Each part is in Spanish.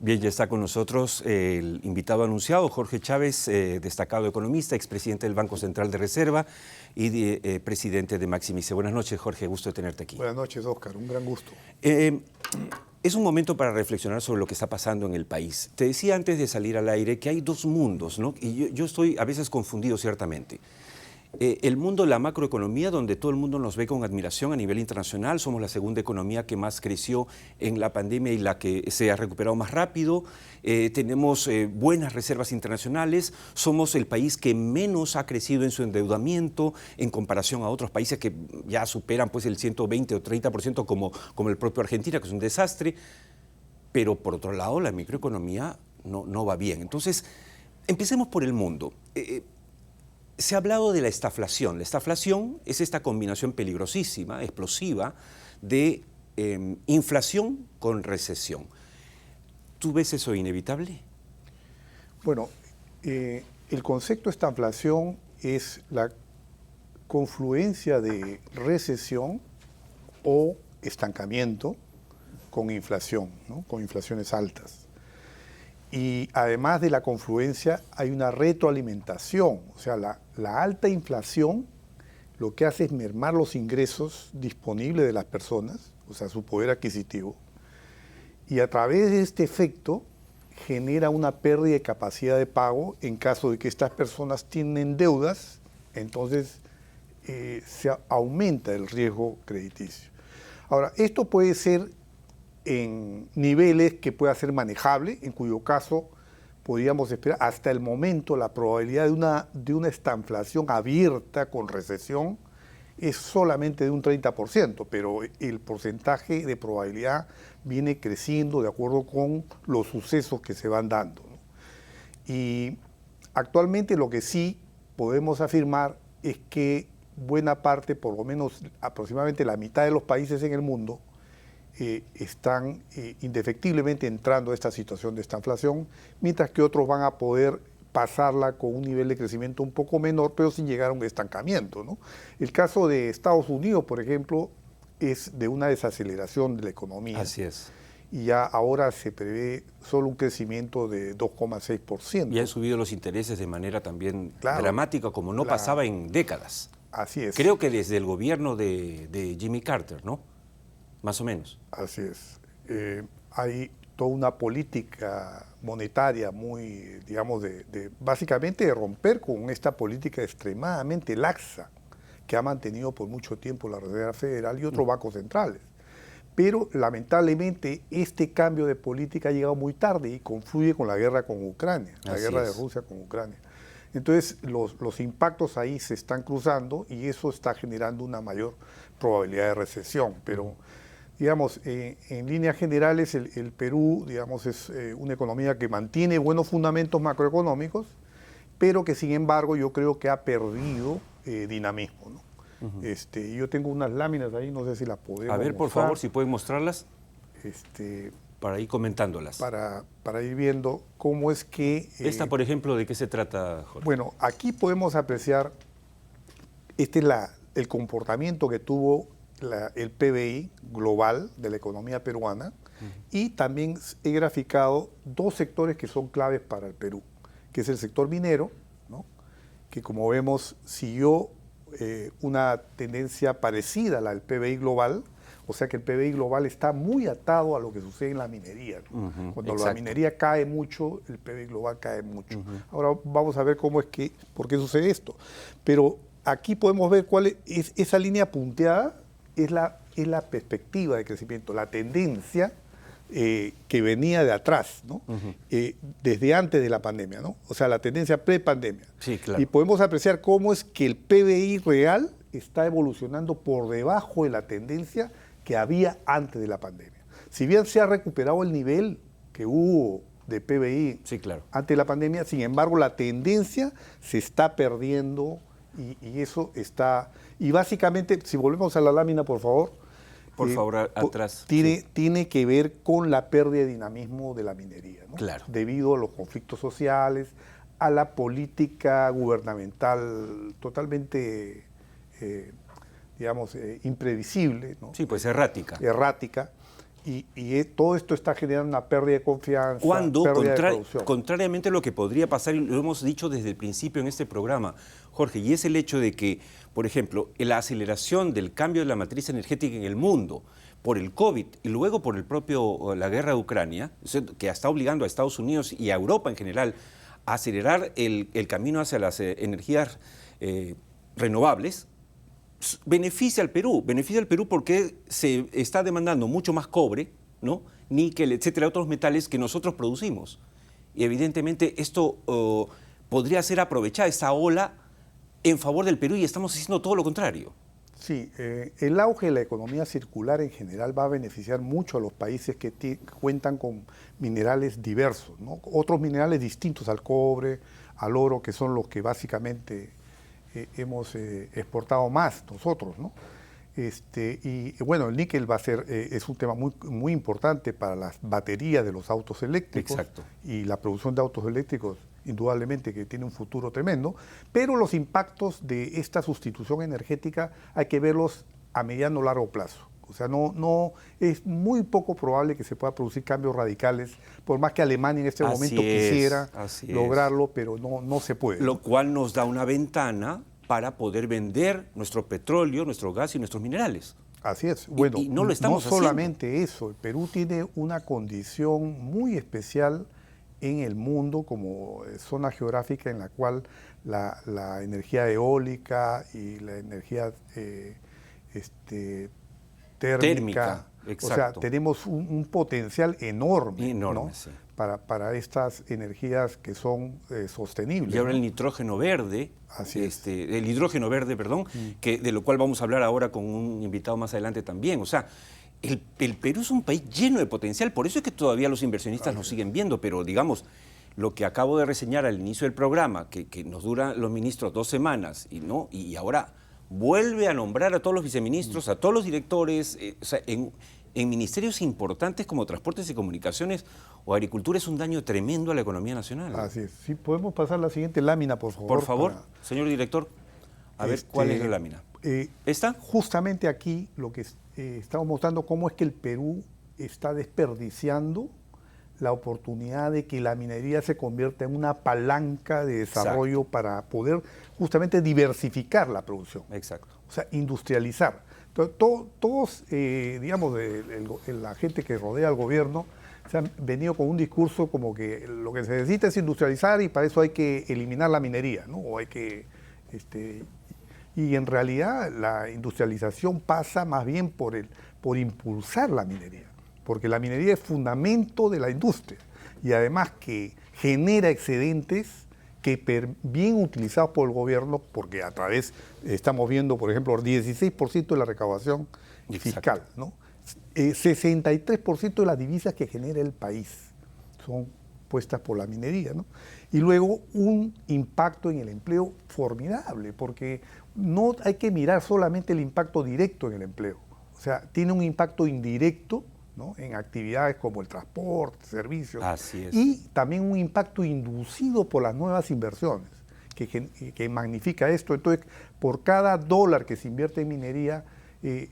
Bien, ya está con nosotros el invitado anunciado, Jorge Chávez, destacado economista, expresidente del Banco Central de Reserva y presidente de Maximice. Buenas noches, Jorge, gusto de tenerte aquí. Buenas noches, Óscar, un gran gusto. Es un momento para reflexionar sobre lo que está pasando en el país. Te decía antes de salir al aire que hay dos mundos, ¿no? Y yo estoy a veces confundido ciertamente. El mundo de la macroeconomía, donde todo el mundo nos ve con admiración a nivel internacional, somos la segunda economía que más creció en la pandemia y la que se ha recuperado más rápido, tenemos buenas reservas internacionales, somos el país que menos ha crecido en su endeudamiento en comparación a otros países que ya superan pues, el 120 o 30% como el propio Argentina, que es un desastre, pero por otro lado la microeconomía no va bien. Entonces, empecemos por el mundo. Se ha hablado de la estaflación. La estaflación es esta combinación peligrosísima, explosiva, de inflación con recesión. ¿Tú ves eso inevitable? Bueno, el concepto de estaflación es la confluencia de recesión o estancamiento con inflación, ¿no? Con inflaciones altas. Y además de la confluencia hay una retroalimentación, o sea, la alta inflación lo que hace es mermar los ingresos disponibles de las personas, o sea, su poder adquisitivo, y a través de este efecto genera una pérdida de capacidad de pago en caso de que estas personas tienen deudas, entonces se aumenta el riesgo crediticio. Ahora, esto puede ser en niveles que pueda ser manejable, en cuyo caso podríamos esperar hasta el momento la probabilidad de una estanflación abierta con recesión es solamente de un 30%, pero el porcentaje de probabilidad viene creciendo de acuerdo con los sucesos que se van dando, ¿no? Y actualmente lo que sí podemos afirmar es que buena parte, por lo menos aproximadamente la mitad de los países en el mundo, están indefectiblemente entrando a esta situación de estanflación, mientras que otros van a poder pasarla con un nivel de crecimiento un poco menor, pero sin llegar a un estancamiento, ¿no? El caso de Estados Unidos, por ejemplo, es de una desaceleración de la economía. Así es. Y ya ahora se prevé solo un crecimiento de 2,6%. Y han subido los intereses de manera también Claro, dramática, como no pasaba en décadas. Así es. Creo que desde el gobierno de Jimmy Carter, ¿no? Más o menos. Así es. Hay toda una política monetaria muy, digamos, básicamente de romper con esta política extremadamente laxa que ha mantenido por mucho tiempo la Reserva Federal y otros bancos centrales. Pero lamentablemente este cambio de política ha llegado muy tarde y confluye con la guerra con Ucrania, la guerra de Rusia con Ucrania. Entonces los impactos ahí se están cruzando y eso está generando una mayor probabilidad de recesión. Pero digamos, en líneas generales, el Perú, digamos, es una economía que mantiene buenos fundamentos macroeconómicos, pero que sin embargo yo creo que ha perdido dinamismo, ¿no? Yo tengo unas láminas ahí, no sé si las podemos A ver, por mostrar. favor, si pueden mostrarlas, para ir comentándolas. Para ir viendo cómo es que... Esta, por ejemplo, ¿de qué se trata, Jorge? Bueno, aquí podemos apreciar, este es el comportamiento que tuvo el PBI global de la economía peruana, y también he graficado dos sectores que son claves para el Perú, que es el sector minero, ¿no? Que como vemos siguió una tendencia parecida a la del PBI global, o sea que el PBI global está muy atado a lo que sucede en la minería, ¿no? Cuando la minería cae mucho, el PBI global cae mucho. Ahora vamos a ver por qué sucede esto. Pero aquí podemos ver cuál es esa línea punteada. Es la perspectiva de crecimiento, la tendencia que venía de atrás, ¿no? Desde antes de la pandemia, ¿no? O sea, la tendencia pre-pandemia. Sí, claro. Y podemos apreciar cómo es que el PBI real está evolucionando por debajo de la tendencia que había antes de la pandemia. Si bien se ha recuperado el nivel que hubo de PBI antes de la pandemia, sin embargo, la tendencia se está perdiendo y eso está... Y básicamente, si volvemos a la lámina, por favor. Por favor, atrás. Tiene que ver con la pérdida de dinamismo de la minería, ¿no? Claro. Debido a los conflictos sociales, a la política gubernamental totalmente, digamos, imprevisible, ¿no? Sí, pues errática. Errática. todo esto está generando una pérdida de confianza, Cuando, pérdida de producción. contrariamente a lo que podría pasar, y lo hemos dicho desde el principio en este programa, Jorge, y es el hecho de que, por ejemplo, la aceleración del cambio de la matriz energética en el mundo por el COVID y luego por la guerra de Ucrania, que está obligando a Estados Unidos y a Europa en general a acelerar el camino hacia las energías renovables, beneficia al Perú porque se está demandando mucho más cobre, ¿no? Níquel, etcétera, otros metales que nosotros producimos. Y evidentemente esto podría ser aprovechada, esta ola, en favor del Perú, y estamos haciendo todo lo contrario. Sí, el auge de la economía circular en general va a beneficiar mucho a los países que cuentan con minerales diversos, ¿no? Otros minerales distintos al cobre, al oro, que son los que básicamente hemos exportado más nosotros, ¿no? Y bueno, el níquel va a ser, es un tema muy importante para las baterías de los autos eléctricos. Exacto. Y la producción de autos eléctricos, indudablemente que tiene un futuro tremendo, pero los impactos de esta sustitución energética hay que verlos a mediano o largo plazo. O sea, no es muy poco probable que se pueda producir cambios radicales, por más que Alemania en este momento quisiera lograrlo, pero no se puede. Lo cual nos da una ventana para poder vender nuestro petróleo, nuestro gas y nuestros minerales. Así es. Bueno, y no lo estamos haciendo. Solamente eso, el Perú tiene una condición muy especial en el mundo como zona geográfica en la cual la energía eólica y la energía térmica, o sea, tenemos un potencial enorme, ¿no? Sí. para estas energías que son sostenibles. Y ahora ¿no? el nitrógeno verde, el hidrógeno verde, perdón, de lo cual vamos a hablar ahora con un invitado más adelante también. O sea, el Perú es un país lleno de potencial, por eso es que todavía los inversionistas nos siguen viendo, pero digamos, lo que acabo de reseñar al inicio del programa, que nos duran los ministros 2 semanas, y ahora vuelve a nombrar a todos los viceministros, a todos los directores, o sea, en ministerios importantes como Transportes y Comunicaciones o Agricultura, es un daño tremendo a la economía nacional. Así es. Sí, podemos pasar la siguiente lámina, por favor. Por favor, señor director, a ver cuál es la lámina. ¿Esta? Justamente aquí lo que estamos mostrando cómo es que el Perú está desperdiciando la oportunidad de que la minería se convierta en una palanca de desarrollo para poder justamente diversificar la producción. Exacto. O sea, industrializar. Todos, digamos, la gente que rodea al gobierno se han venido con un discurso como que lo que se necesita es industrializar y para eso hay que eliminar la minería, ¿no? O hay que, y en realidad la industrialización pasa más bien por impulsar la minería, porque la minería es fundamento de la industria y además que genera excedentes que bien utilizados por el gobierno, porque a través, estamos viendo, por ejemplo, el 16% de la recaudación fiscal, ¿no? 63% de las divisas que genera el país son puestas por la minería, ¿no? Y luego un impacto en el empleo formidable, porque no hay que mirar solamente el impacto directo en el empleo, o sea, tiene un impacto indirecto, ¿no? En actividades como el transporte, servicios. Así es. Y también un impacto inducido por las nuevas inversiones, que magnifica esto. Entonces, por cada dólar que se invierte en minería,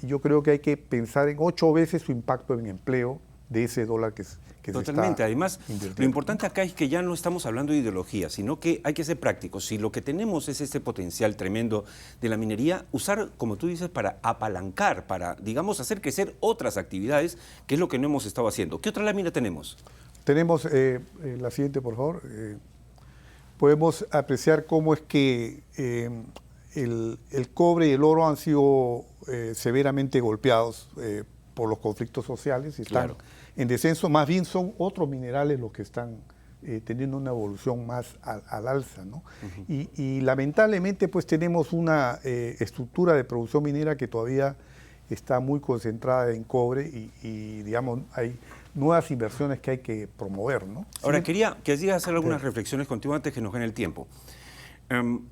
yo creo que hay que pensar en 8 veces su impacto en empleo de ese dólar que Totalmente. Además, invirtiendo. lo importante acá es que ya no estamos hablando de ideología, sino que hay que ser prácticos. Si lo que tenemos es este potencial tremendo de la minería, usar, como tú dices, para apalancar, para, digamos, hacer crecer otras actividades, que es lo que no hemos estado haciendo. ¿Qué otra lámina tenemos? Tenemos la siguiente, por favor. Podemos apreciar cómo es que el cobre y el oro han sido severamente golpeados por los conflictos sociales y están en descenso. Más bien son otros minerales los que están teniendo una evolución más al alza, ¿no? Y lamentablemente pues tenemos una estructura de producción minera que todavía está muy concentrada en cobre y digamos hay nuevas inversiones que hay que promover, ¿no? Ahora, quería hacer algunas reflexiones contigo antes que nos gane el tiempo. En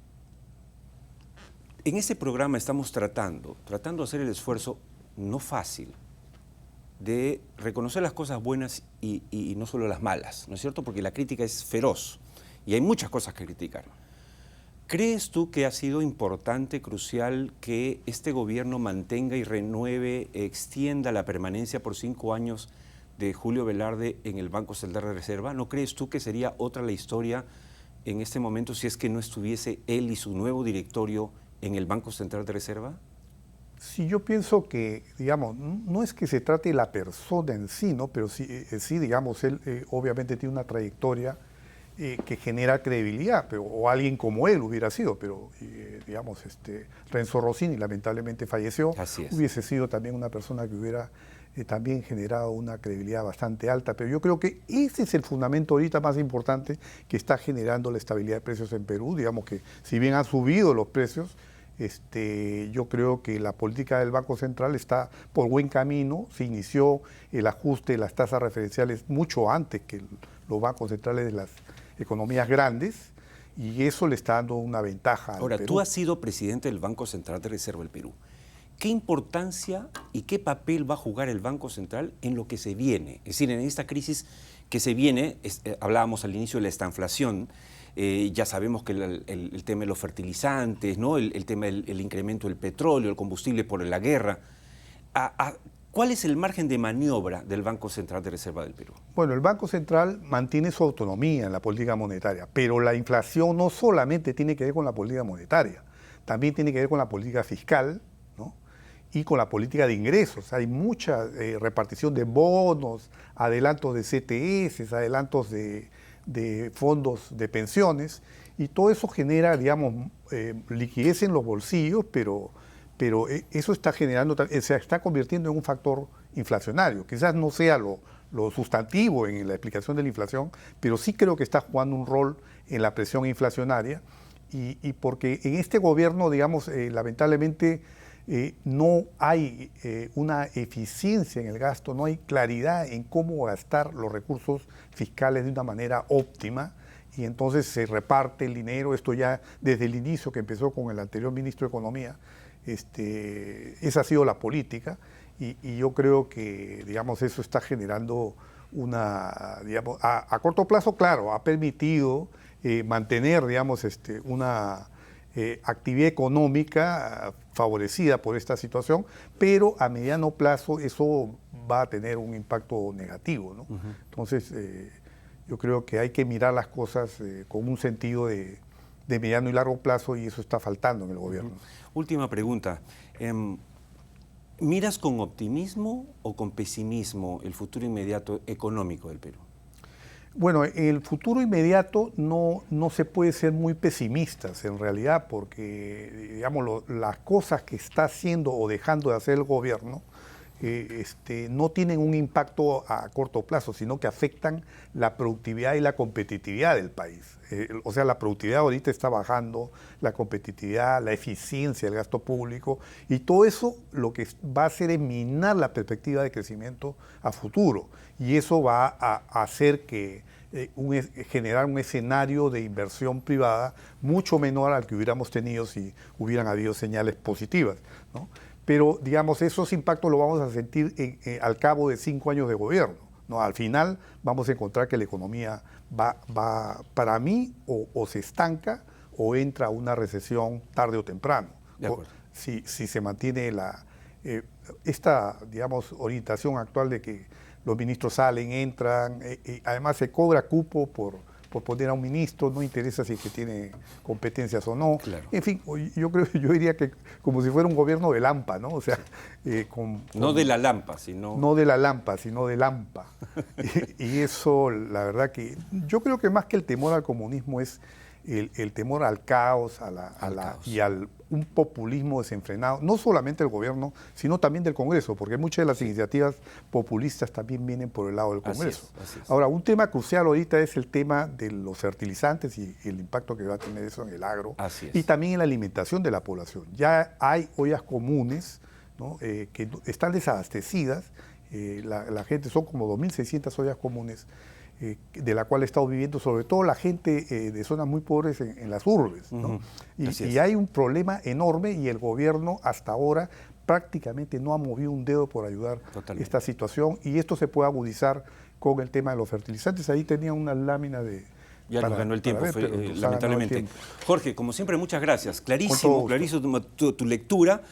este programa estamos tratando de hacer el esfuerzo no fácil de reconocer las cosas buenas y no solo las malas, ¿no es cierto? Porque la crítica es feroz y hay muchas cosas que criticar. ¿Crees tú que ha sido importante, crucial, que este gobierno mantenga y renueve, extienda la permanencia por 5 años de Julio Velarde en el Banco Central de Reserva? ¿No crees tú que sería otra la historia en este momento si es que no estuviese él y su nuevo directorio en el Banco Central de Reserva? Sí, yo pienso que, digamos, no es que se trate de la persona en sí, ¿no? Pero sí, sí digamos, él obviamente tiene una trayectoria que genera credibilidad, pero, o alguien como él hubiera sido, pero digamos, Renzo Rossini lamentablemente falleció, Así es. hubiese sido también una persona que hubiera también generado una credibilidad bastante alta, pero yo creo que ese es el fundamento ahorita más importante que está generando la estabilidad de precios en Perú, digamos que si bien han subido los precios, yo creo que la política del Banco Central está por buen camino. Se inició el ajuste de las tasas referenciales mucho antes que los bancos centrales de las economías grandes y eso le está dando una ventaja al Ahora, Perú. tú has sido presidente del Banco Central de Reserva del Perú. ¿Qué importancia y qué papel va a jugar el Banco Central en lo que se viene? Es decir, en esta crisis que se viene, hablábamos al inicio de la estanflación, ya sabemos que el tema de los fertilizantes, ¿no? el tema del incremento del petróleo, el combustible por la guerra. ¿Cuál es el margen de maniobra del Banco Central de Reserva del Perú? Bueno, el Banco Central mantiene su autonomía en la política monetaria, pero la inflación no solamente tiene que ver con la política monetaria, también tiene que ver con la política fiscal, ¿no? Y con la política de ingresos. Hay mucha repartición de bonos, adelantos de CTS, adelantos de fondos de pensiones, y todo eso genera, digamos, liquidez en los bolsillos, pero eso está generando, se está convirtiendo en un factor inflacionario. Quizás no sea lo sustantivo en la explicación de la inflación, pero sí creo que está jugando un rol en la presión inflacionaria, y porque en este gobierno, digamos, lamentablemente, no hay una eficiencia en el gasto, no hay claridad en cómo gastar los recursos fiscales de una manera óptima, y entonces se reparte el dinero. Esto ya desde el inicio que empezó con el anterior ministro de Economía, esa ha sido la política, y yo creo que, digamos, eso está generando una, digamos, a corto plazo, claro, ha permitido mantener, digamos, una actividad económica favorecida por esta situación, pero a mediano plazo eso va a tener un impacto negativo, ¿no? Entonces, yo creo que hay que mirar las cosas con un sentido de mediano y largo plazo, y eso está faltando en el gobierno. Última pregunta. ¿Miras con optimismo o con pesimismo el futuro inmediato económico del Perú? Bueno, el futuro inmediato no se puede ser muy pesimistas en realidad, porque digamos, las cosas que está haciendo o dejando de hacer el gobierno no tienen un impacto a corto plazo, sino que afectan la productividad y la competitividad del país. O sea, la productividad ahorita está bajando, la competitividad, la eficiencia del gasto público, y todo eso lo que va a hacer es minar la perspectiva de crecimiento a futuro, y eso va a hacer que generar un escenario de inversión privada mucho menor al que hubiéramos tenido si hubieran habido señales positivas, ¿no? Pero, digamos, esos impactos los vamos a sentir al cabo de 5 años de gobierno, ¿no? Al final vamos a encontrar que la economía va para mí, o se estanca o entra a una recesión tarde o temprano. De acuerdo. Si se mantiene esta, digamos, orientación actual de que los ministros salen, entran, además se cobra cupo por poner a un ministro, no interesa si es que tiene competencias o no. Claro. En fin, yo diría que como si fuera un gobierno de Lampa, ¿no? O sea, no de la Lampa, sino... No de la Lampa, sino de Lampa. y eso, la verdad que yo creo que más que el temor al comunismo es el temor al caos, y al un populismo desenfrenado, no solamente del gobierno, sino también del Congreso, porque muchas de las iniciativas populistas también vienen por el lado del Congreso. Así es. Ahora, un tema crucial ahorita es el tema de los fertilizantes y el impacto que va a tener eso en el agro, Así es. y también en la alimentación de la población. Ya hay ollas comunes, ¿no? Que están desabastecidas, la gente, son como 2.600 ollas comunes, de la cual he estado viviendo, sobre todo la gente de zonas muy pobres en las urbes, ¿no? Y hay un problema enorme, y el gobierno hasta ahora prácticamente no ha movido un dedo por ayudar esta situación, y esto se puede agudizar con el tema de los fertilizantes. Ahí tenía una lámina de Ya nos ganó el tiempo, ver, pero nos ha ganado el lamentablemente. tiempo. Jorge, como siempre, muchas gracias. Con todo Clarísimo, gusto. clarísimo tu lectura,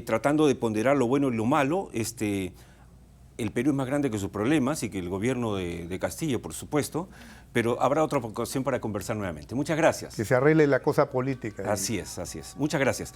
tratando de ponderar lo bueno y lo malo. El Perú es más grande que sus problemas y que el gobierno de Castillo, por supuesto, pero habrá otra ocasión para conversar nuevamente. Muchas gracias. Que se arregle la cosa política. Así es, así es. Muchas gracias.